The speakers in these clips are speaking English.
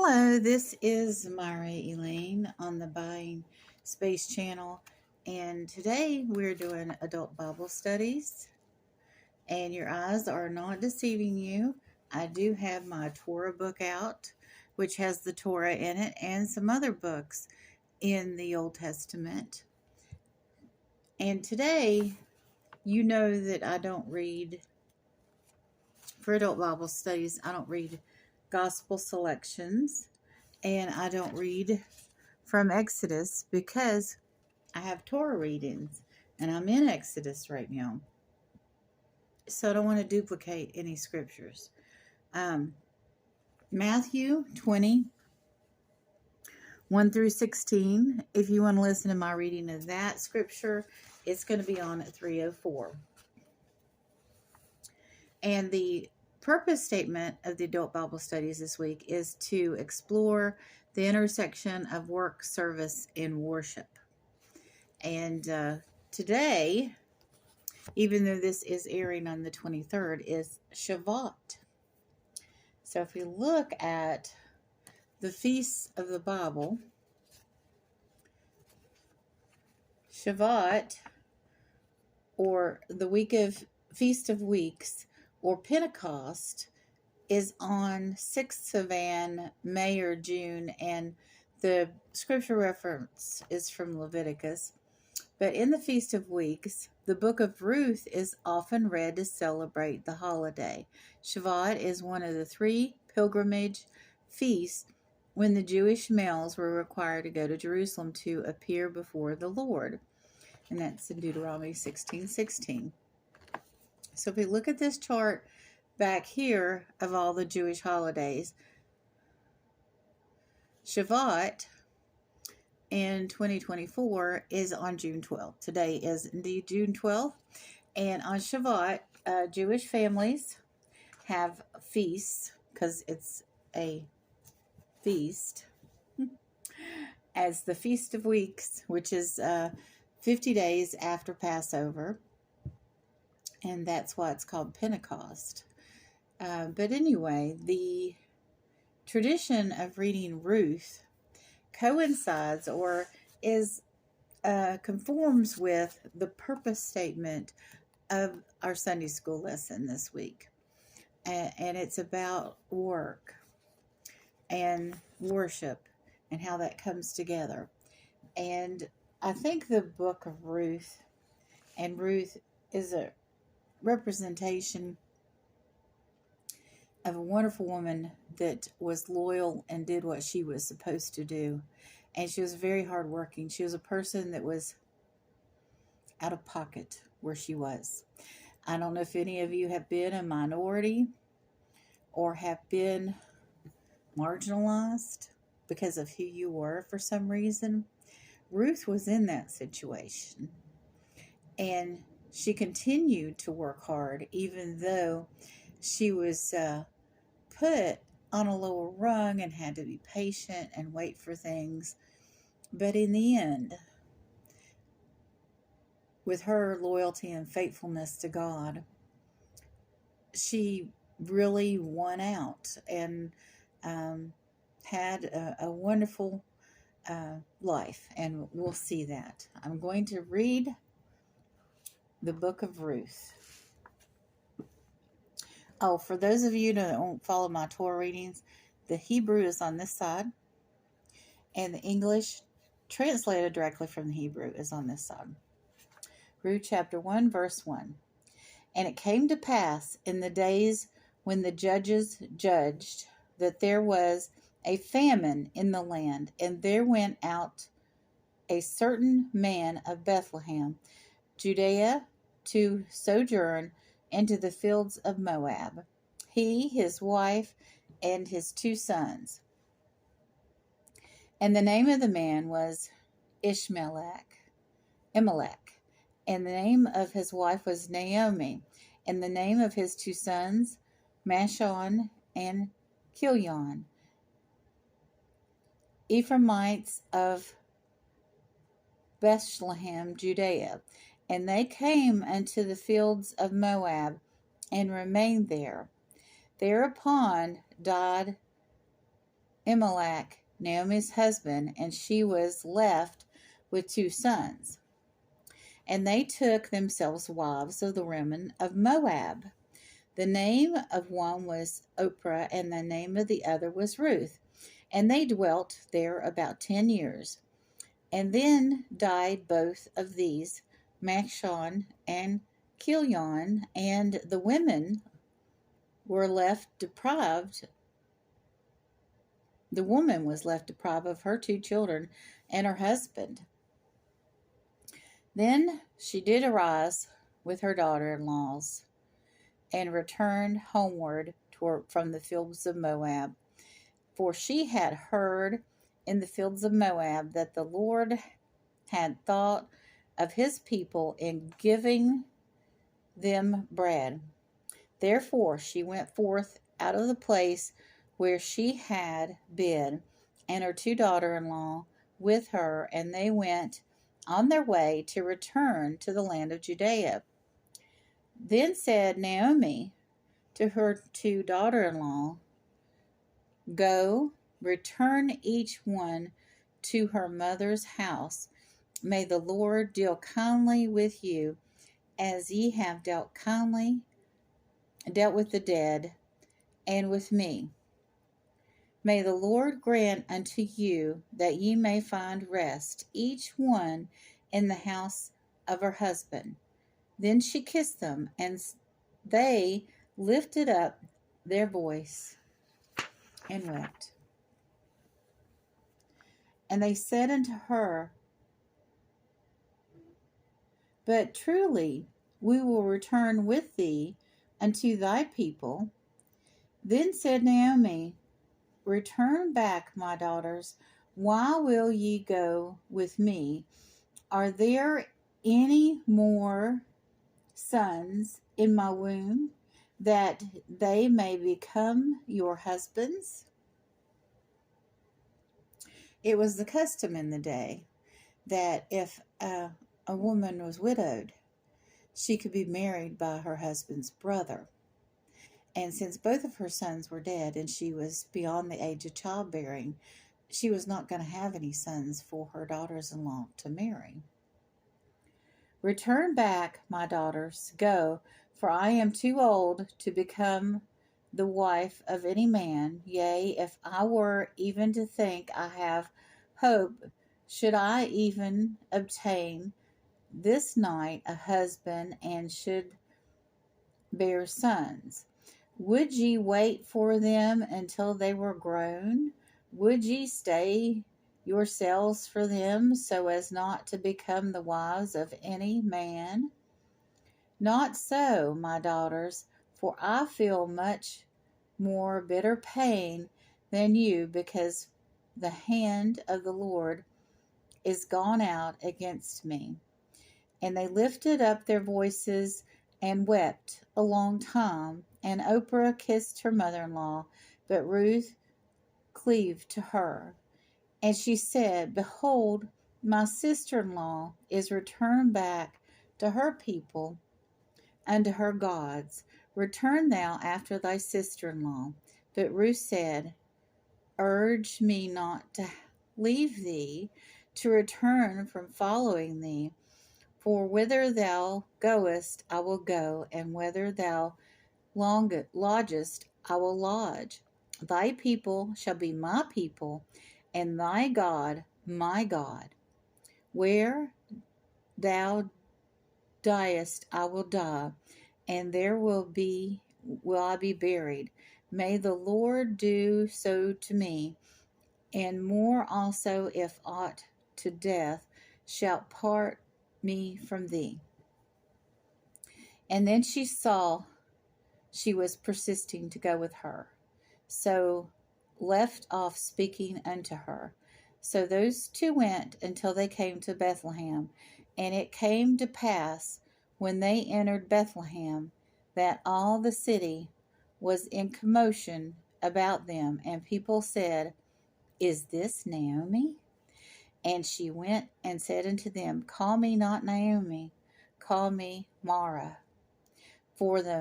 Hello, this is Myra Elaine on the Buying Space channel, and today we're doing adult Bible studies. And your eyes are not deceiving you. I do have my Torah book out, which has the Torah in it, and some other books in the Old Testament. And today, you know that I don't read, for adult Bible studies, I don't read gospel selections. And I don't read from Exodus because I have Torah readings and I'm in Exodus right now. So I don't want to duplicate any scriptures. Matthew 20, 1 through 16. If you want to listen to my reading of that scripture, it's going to be on at 3:04. And the purpose statement of the adult Bible studies this week is to explore the intersection of work, service, and worship. And today, even though this is airing on the 23rd, is Shavuot. So if we look at the feasts of the Bible, Shavuot, or the week of Feast of Weeks, or Pentecost, is on 6th of May or June, and the scripture reference is from Leviticus. But in the Feast of Weeks, the Book of Ruth is often read to celebrate the holiday. Shavuot is one of the 3 pilgrimage feasts when the Jewish males were required to go to Jerusalem to appear before the Lord. And that's in Deuteronomy 16:16. So if we look at this chart back here of all the Jewish holidays, Shavuot in 2024 is on June 12th. Today is indeed June 12th. And on Shavuot, Jewish families have feasts, because it's a feast, as the Feast of Weeks, which is 50 days after Passover. And that's why it's called Pentecost. But anyway, the tradition of reading Ruth coincides or is conforms with the purpose statement of our Sunday school lesson this week. And it's about work and worship and how that comes together. And I think the Book of Ruth, and Ruth is a representation of a wonderful woman that was loyal and did what she was supposed to do. And she was very hardworking. She was a person that was out of pocket where she was. I don't know if any of you have been a minority or have been marginalized because of who you were for some reason. Ruth was in that situation. And she continued to work hard even though she was put on a lower rung and had to be patient and wait for things. But in the end, with her loyalty and faithfulness to God, she really won out and had a wonderful life. And we'll see that. I'm going to read the Book of Ruth. Oh, for those of you that don't follow my Torah readings, the Hebrew is on this side, and the English, translated directly from the Hebrew, is on this side. Ruth chapter 1, verse 1. And it came to pass in the days when the judges judged that there was a famine in the land, and there went out a certain man of Bethlehem, Judea, to sojourn into the fields of Moab, he, his wife, and his 2 sons. And the name of the man was Elimelech, and the name of his wife was Naomi, and the name of his 2 sons, Mashon and Kilion, Ephraimites of Bethlehem, Judea. And they came unto the fields of Moab, and remained there. Thereupon died Elimelech, Naomi's husband, and she was left with 2 sons. And they took themselves wives of the women of Moab. The name of one was Oprah, and the name of the other was Ruth. And they dwelt there about 10 years. And then died both of these, Machon and Chilion, and the women were left deprived. The woman was left deprived of her 2 children and her husband. Then she did arise with her daughter-in-laws and returned homeward from the fields of Moab. For she had heard in the fields of Moab that the Lord had thought of his people in giving them bread. Therefore she went forth out of the place where she had been, and her 2 daughters-in-law with her, and they went on their way to return to the land of Judea. Then said Naomi to her 2 daughters-in-law, Go, return each one to her mother's house. May the Lord deal kindly with you, as ye have dealt with the dead, and with me. May the Lord grant unto you that ye may find rest, each one in the house of her husband. Then she kissed them, and they lifted up their voice and wept. And they said unto her, But truly we will return with thee unto thy people. Then said Naomi, Return back, my daughters. Why will ye go with me? Are there any more sons in my womb, that they may become your husbands? It was the custom in the day that if a woman was widowed, she could be married by her husband's brother. And since both of her sons were dead and she was beyond the age of childbearing, she was not going to have any sons for her daughters-in-law to marry. Return back, my daughters, go, for I am too old to become the wife of any man. Yea, if I were even to think I have hope, should I even obtain this night a husband, and should bear sons? Would ye wait for them until they were grown? Would ye stay yourselves for them, so as not to become the wives of any man? Not so, my daughters, for I feel much more bitter pain than you, because the hand of the Lord is gone out against me. And they lifted up their voices and wept a long time. And Oprah kissed her mother-in-law, but Ruth cleaved to her. And she said, Behold, my sister-in-law is returned back to her people and to her gods. Return thou after thy sister-in-law. But Ruth said, Urge me not to leave thee, to return from following thee. For whither thou goest, I will go, and whither thou lodgest, I will lodge. Thy people shall be my people, and thy God my God. Where thou diest, I will die, and there will I be buried. May the Lord do so to me, and more also, if aught to death shalt part me from thee. And then she saw she was persisting to go with her, so left off speaking unto her. So those 2 went until they came to Bethlehem. And it came to pass, when they entered Bethlehem, that all the city was in commotion about them, and people said, Is this Naomi? And she went and said unto them, Call me not Naomi, call me Mara. For the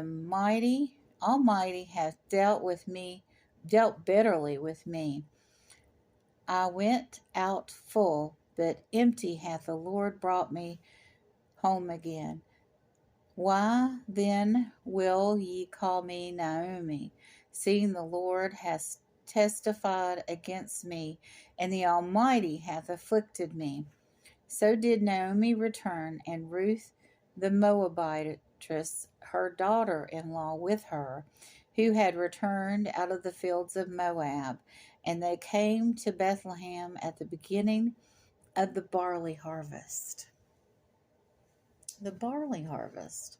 Almighty hath dealt bitterly with me. I went out full, but empty hath the Lord brought me home again. Why then will ye call me Naomi, seeing the Lord has testified against me, and the Almighty hath afflicted me? So did Naomi return, and Ruth the Moabitess, her daughter in law, with her, who had returned out of the fields of Moab. And they came to Bethlehem at the beginning of the barley harvest. The barley harvest.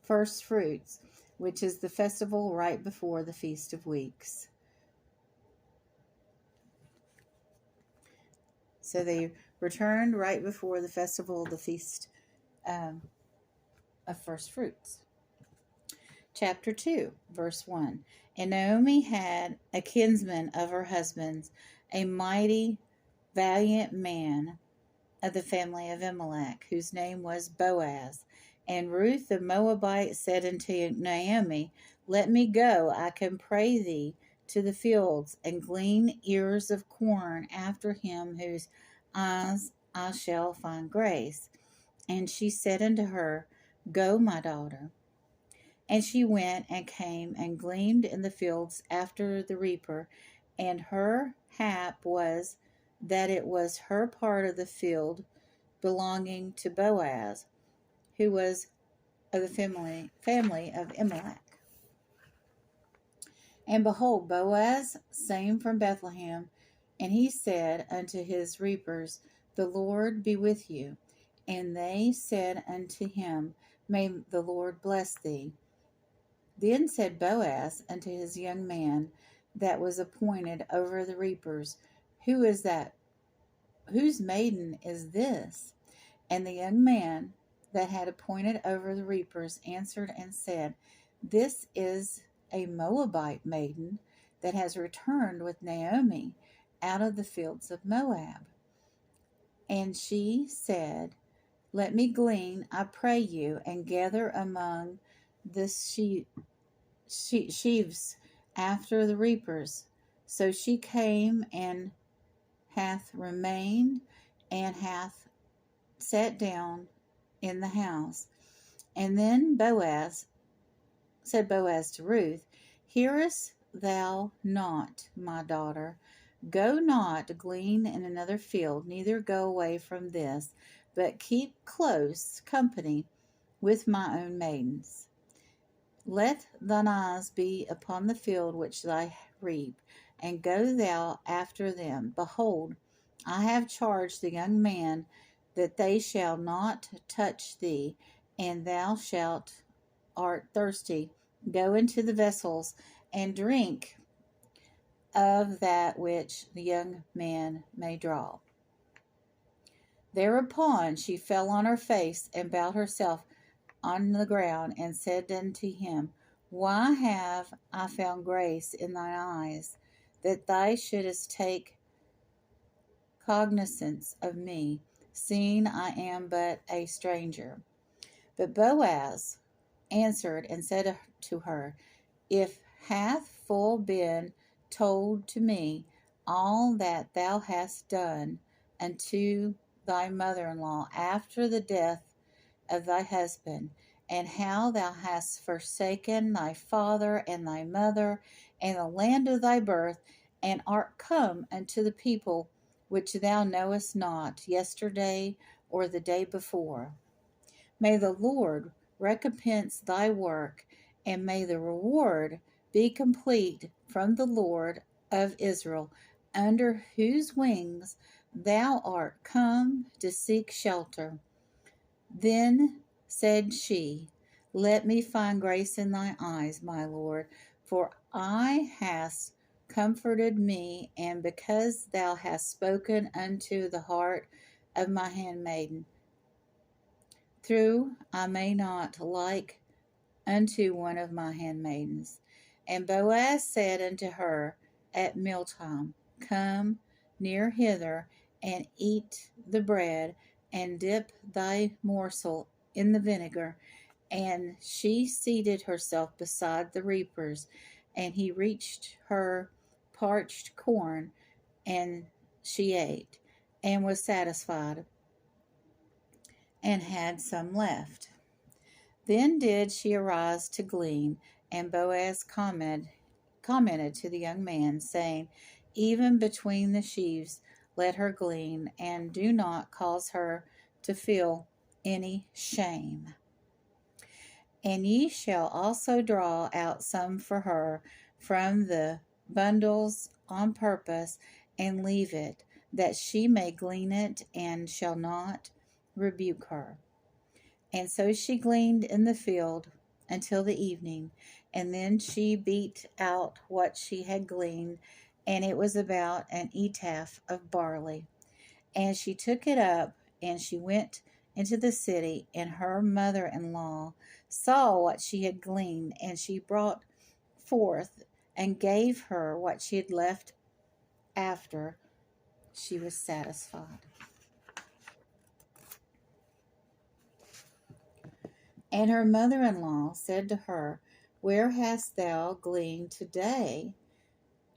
First fruits, which is the festival right before the Feast of Weeks. So they returned right before the festival of the Feast of First Fruits. Chapter 2, verse 1. And Naomi had a kinsman of her husband's, a mighty, valiant man of the family of Elimelech, whose name was Boaz. And Ruth the Moabite said unto Naomi, Let me go, I can pray thee, to the fields, and glean ears of corn after him whose eyes I shall find grace. And she said unto her, Go, my daughter. And she went and came and gleaned in the fields after the reaper, and her hap was that it was her part of the field belonging to Boaz, who was of the family of Elimelech. And behold, Boaz came from Bethlehem, and he said unto his reapers, The Lord be with you. And they said unto him, May the Lord bless thee. Then said Boaz unto his young man that was appointed over the reapers, Who is that? Whose maiden is this? And the young man that had appointed over the reapers answered and said, This is a Moabite maiden that has returned with Naomi out of the fields of Moab. And she said, Let me glean, I pray you, and gather among the sheaves after the reapers. So she came and hath remained and hath sat down in the house. And then said Boaz to Ruth, Hearest thou not, my daughter? Go not glean in another field, neither go away from this, but keep close company with my own maidens. Let thine eyes be upon the field which thou reap, and go thou after them. Behold, I have charged the young man that they shall not touch thee, and thou art thirsty. Go into the vessels and drink of that which the young man may draw. Thereupon she fell on her face and bowed herself on the ground, and said unto him, Why have I found grace in thine eyes, that thou shouldest take cognizance of me, seeing I am but a stranger? But Boaz answered and said to her, If hath full been told to me all that thou hast done unto thy mother-in-law after the death of thy husband, and how thou hast forsaken thy father and thy mother and the land of thy birth, and art come unto the people which thou knowest not, yesterday or the day before. May the Lord recompense thy work, and may the reward be complete from the Lord of Israel, under whose wings thou art come to seek shelter. Then said she, Let me find grace in thy eyes, my Lord, for I hast comforted me, and because thou hast spoken unto the heart of my handmaiden. Through I may not like unto one of my handmaidens. And Boaz said unto her at mealtime, Come near hither, and eat the bread, and dip thy morsel in the vinegar. And she seated herself beside the reapers, and he reached her parched corn, and she ate, and was satisfied, and had some left. Then did she arise to glean, and Boaz commented to the young man, saying, Even between the sheaves let her glean, and do not cause her to feel any shame. And ye shall also draw out some for her from the bundles on purpose, and leave it, that she may glean it, and shall not rebuke her. And so she gleaned in the field until the evening, and then she beat out what she had gleaned, and it was about an ephah of barley. And she took it up, and she went into the city, and her mother-in-law saw what she had gleaned, and she brought forth and gave her what she had left after she was satisfied. And her mother-in-law said to her, Where hast thou gleaned today?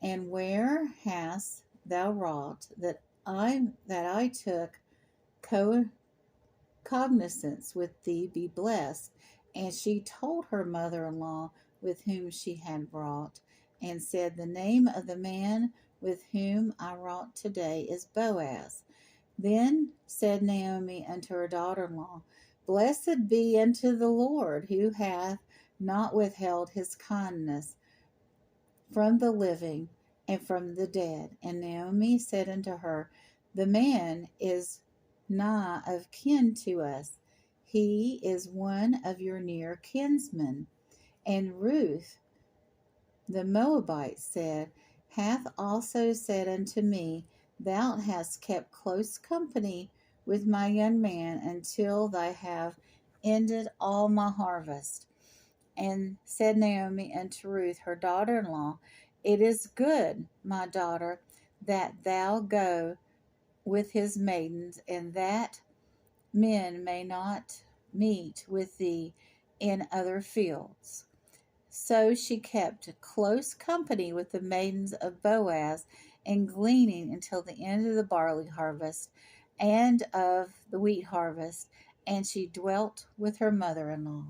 And where hast thou wrought that I took cognizance with thee be blessed? And she told her mother-in-law with whom she had wrought, and said, The name of the man with whom I wrought today is Boaz. Then said Naomi unto her daughter-in-law, Blessed be unto the Lord, who hath not withheld his kindness from the living and from the dead. And Naomi said unto her, The man is nigh of kin to us. He is one of your near kinsmen. And Ruth the Moabite said, Hath also said unto me, Thou hast kept close company with my young man until thou have ended all my harvest. And said Naomi unto Ruth her daughter-in-law, It is good, my daughter, that thou go with his maidens, and that men may not meet with thee in other fields. So she kept close company with the maidens of Boaz, and gleaning until the end of the barley harvest and of the wheat harvest, and she dwelt with her mother-in-law.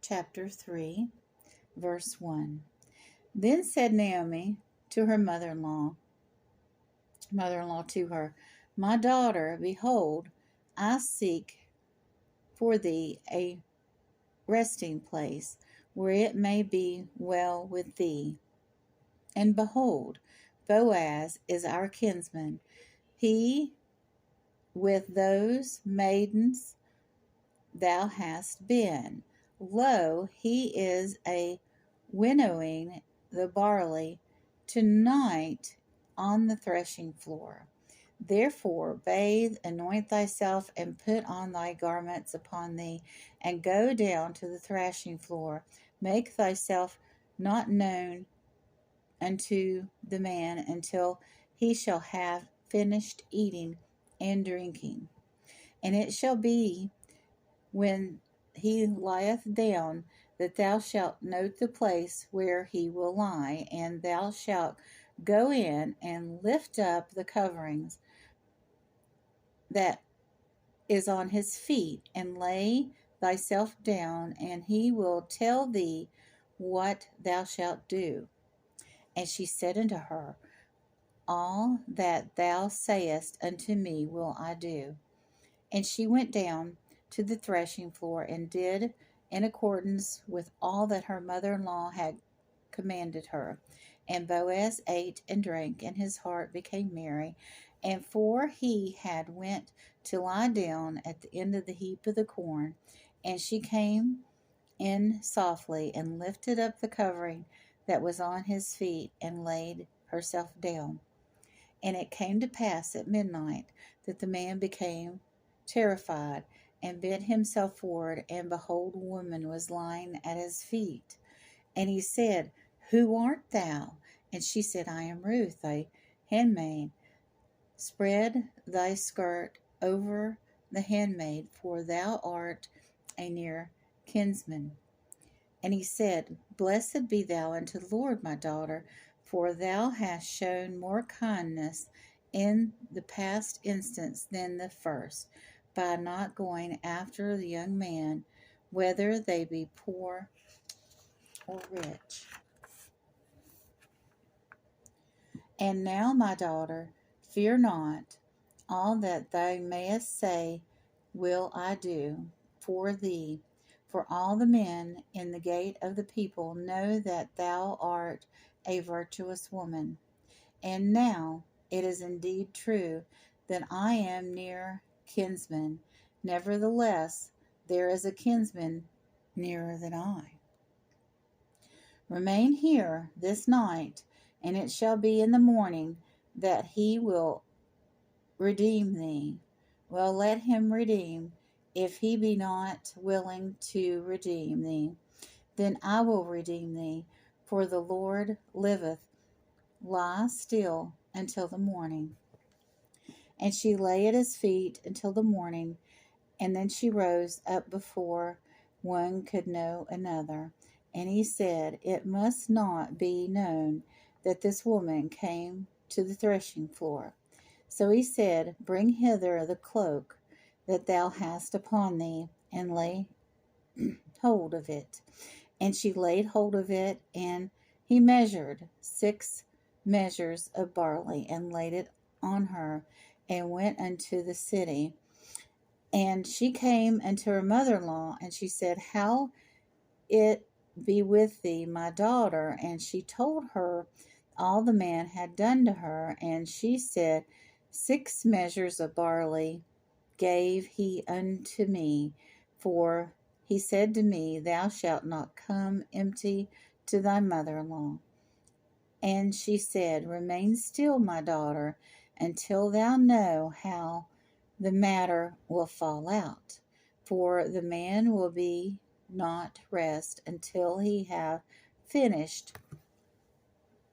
Chapter 3, verse 1. Then said Naomi to her mother-in-law to her, My daughter, behold, I seek for thee a resting place, where it may be well with thee. And behold, Boaz is our kinsman. He with those maidens thou hast been. Lo, he is a winnowing the barley tonight on the threshing floor. Therefore bathe, anoint thyself, and put on thy garments upon thee, and go down to the threshing floor. Make thyself not known unto the man until he shall have finished eating and drinking. And it shall be, when he lieth down, that thou shalt note the place where he will lie, and thou shalt go in and lift up the coverings that is on his feet, and lay thyself down, and he will tell thee what thou shalt do. And she said unto her, All that thou sayest unto me will I do. And she went down to the threshing floor, and did in accordance with all that her mother-in-law had commanded her. And Boaz ate and drank, and his heart became merry. And for he had went to lie down at the end of the heap of the corn, and she came in softly, and lifted up the covering that was on his feet, and laid herself down. And it came to pass at midnight that the man became terrified, and bent himself forward, and behold, a woman was lying at his feet. And he said, Who art thou? And she said, I am Ruth, thy handmaid, spread thy skirt over the handmaid, for thou art a near kinsman. And he said, Blessed be thou unto the Lord, my daughter, for thou hast shown more kindness in the past instance than the first, by not going after the young man, whether they be poor or rich. And now, my daughter, fear not. All that thou mayest say will I do for thee. For all the men in the gate of the people know that thou art a virtuous woman. And now it is indeed true that I am near kinsman. Nevertheless, there is a kinsman nearer than I. Remain here this night, and it shall be in the morning that he will redeem thee. Well, let him redeem. If he be not willing to redeem thee, then I will redeem thee. For the Lord liveth. Lie still until the morning. And she lay at his feet until the morning, and then she rose up before one could know another. And he said, It must not be known that this woman came to the threshing floor. So he said, Bring hither the cloak that thou hast upon thee, and lay hold of it. And she laid hold of it, and he measured 6 measures of barley, and laid it on her, and went unto the city. And she came unto her mother-in-law, and she said, How it be with thee, my daughter? And she told her all the man had done to her. And she said, 6 measures of barley gave he unto me, for he said to me, Thou shalt not come empty to thy mother-in-law. And she said, Remain still, my daughter, until thou know how the matter will fall out. For the man will be not rest until he have finished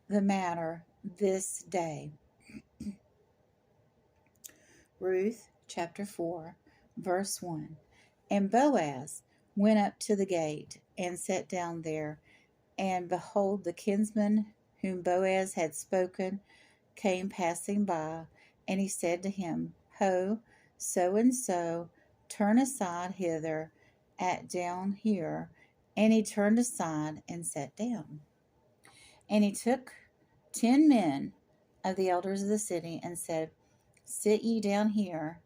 the matter this day. Ruth chapter 4, verse 1. And Boaz went up to the gate and sat down there, and behold, the kinsman whom Boaz had spoken came passing by, and he said to him, Ho, so and so, turn aside hither, at down here. And he turned aside and sat down. And he took 10 men of the elders of the city, and said, Sit ye down here.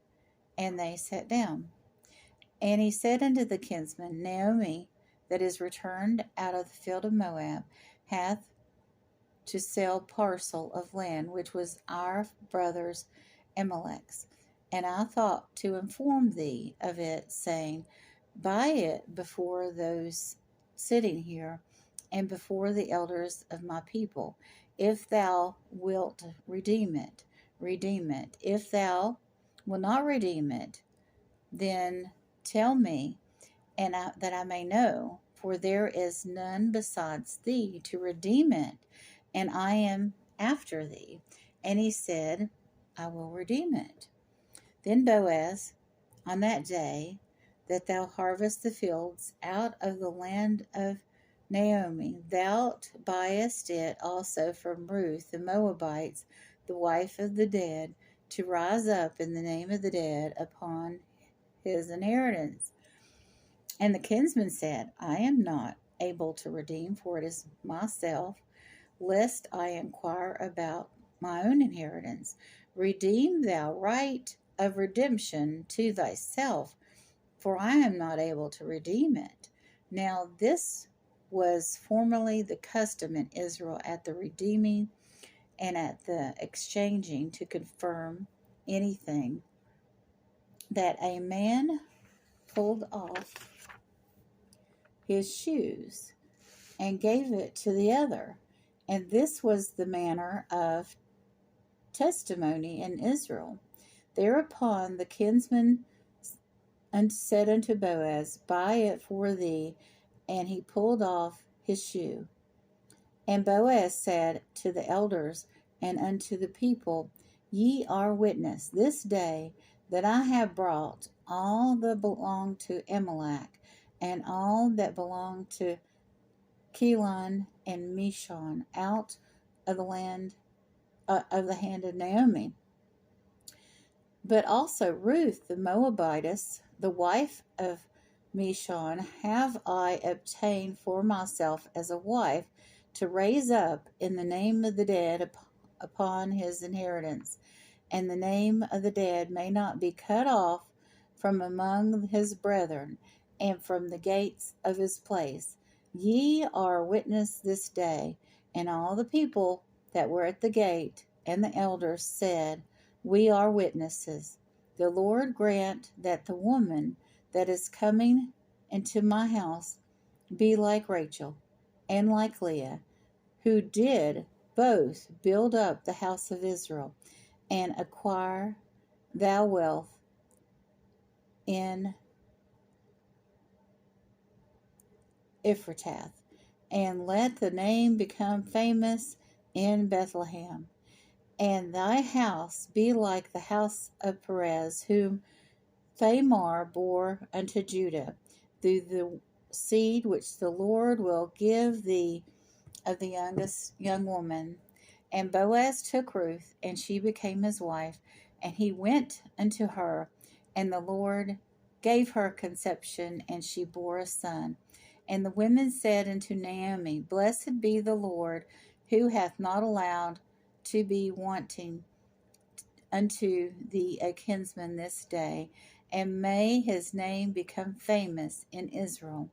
And they sat down. And he said unto the kinsman, Naomi, that is returned out of the field of Moab, hath to sell parcel of land, which was our brother's Amalek's. And I thought to inform thee of it, saying, Buy it before those sitting here, and before the elders of my people. If thou wilt redeem it, redeem it. If thou wilt not redeem it, then tell me, and that I may know, for there is none besides thee to redeem it, and I am after thee. And he said, I will redeem it. Then Boaz, on that day that thou harvest the fields out of the land of Naomi, thou buyest it also from Ruth the Moabites, the wife of the dead, to rise up in the name of the dead upon his inheritance. And the kinsman said, I am not able to redeem, for it is myself, lest I inquire about my own inheritance. Redeem thou right of redemption to thyself, for I am not able to redeem it. Now this was formerly the custom in Israel at the redeeming and at the exchanging, to confirm anything, that a man pulled off his shoes and gave it to the other. And this was the manner of testimony in Israel. Thereupon the kinsman said unto Boaz, Buy it for thee. And he pulled off his shoe. And Boaz said to the elders, and unto the people, Ye are witness this day that I have brought all that belong to Amalek, and all that belong to Kelon and Mishon out of the land of the hand of Naomi. But also Ruth the Moabitess, the wife of Mishon, have I obtained for myself as a wife, to raise up in the name of the dead upon his inheritance, and the name of the dead may not be cut off from among his brethren, and from the gates of his place. Ye are witness this day. And all the people that were at the gate and the elders said, We are witnesses. The Lord grant that the woman that is coming into my house be like Rachel and like Leah, who did both build up the house of Israel, and acquire thou wealth in Ephratah, and let the name become famous in Bethlehem. And thy house be like the house of Perez, whom Tamar bore unto Judah, through the seed which the Lord will give thee of the young woman. And Boaz took Ruth, and she became his wife, and he went unto her, and the Lord gave her conception, and she bore a son. And the women said unto Naomi, Blessed be the Lord, who hath not allowed to be wanting unto thee a kinsman this day, and may his name become famous in Israel,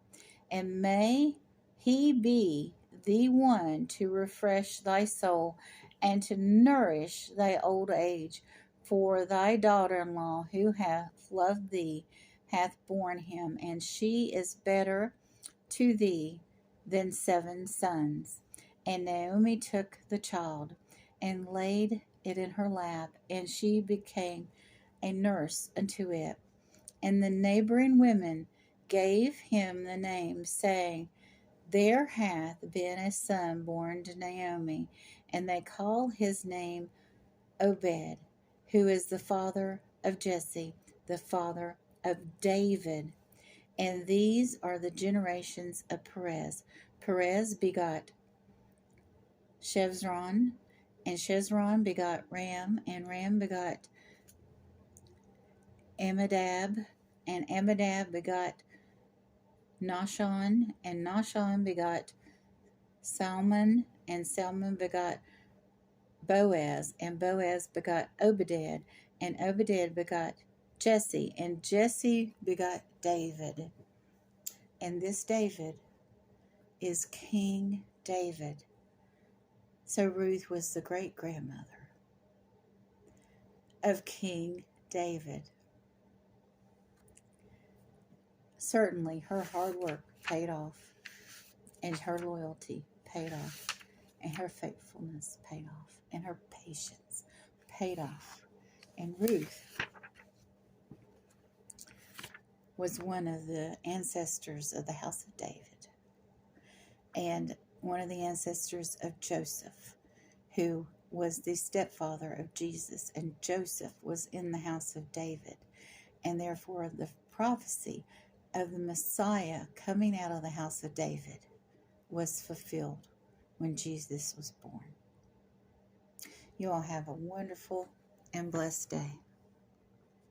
and may he be the one to refresh thy soul and to nourish thy old age. For thy daughter-in-law, who hath loved thee, hath borne him, and she is better to thee than 7 sons. And Naomi took the child and laid it in her lap, and she became a nurse unto it. And the neighboring women gave him the name, saying, There hath been a son born to Naomi. And they call his name Obed, who is the father of Jesse, the father of David. And these are the generations of Perez. Perez begot Shezron, and Shezron begot Ram, and Ram begot Amminadab, and Amminadab begot Nahshon, and Nahshon begot Salmon, and Salmon begot Boaz, and Boaz begot Obed, and Obed begot Jesse, and Jesse begot David. And this David is King David. So Ruth was the great-grandmother of King David. Certainly her hard work paid off, and her loyalty paid off, and her faithfulness paid off, and her patience paid off. And Ruth was one of the ancestors of the house of David, and one of the ancestors of Joseph, who was the stepfather of Jesus, and Joseph was in the house of David, and therefore the prophecy of the Messiah coming out of the house of David was fulfilled when Jesus was born. You all have a wonderful and blessed day.